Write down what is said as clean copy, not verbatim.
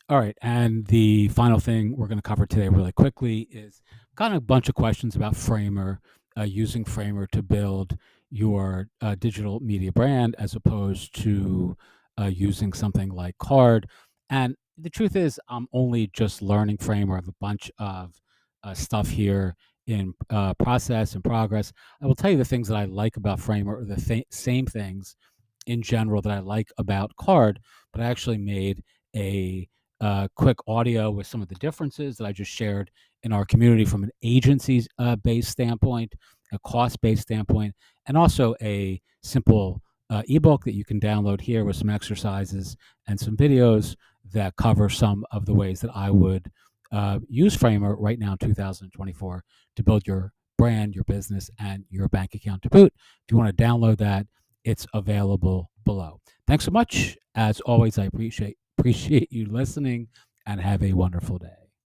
All right, and the final thing we're going to cover today really quickly is kind of a bunch of questions about Framer, using Framer to build your digital media brand as opposed to using something like Card. And the truth is, I'm only just learning Framer. I have a bunch of stuff here in process and progress. I will tell you the things that I like about Framer are the same things in general that I like about Card, but I actually made a quick audio with some of the differences that I just shared in our community from an agency based standpoint, a cost based standpoint, and also a simple ebook that you can download here with some exercises and some videos that cover some of the ways that I would use Framer right now in 2024 to build your brand, your business, and your bank account to boot. If you want to download that, it's available below. Thanks so much. As always, I appreciate you listening and have a wonderful day.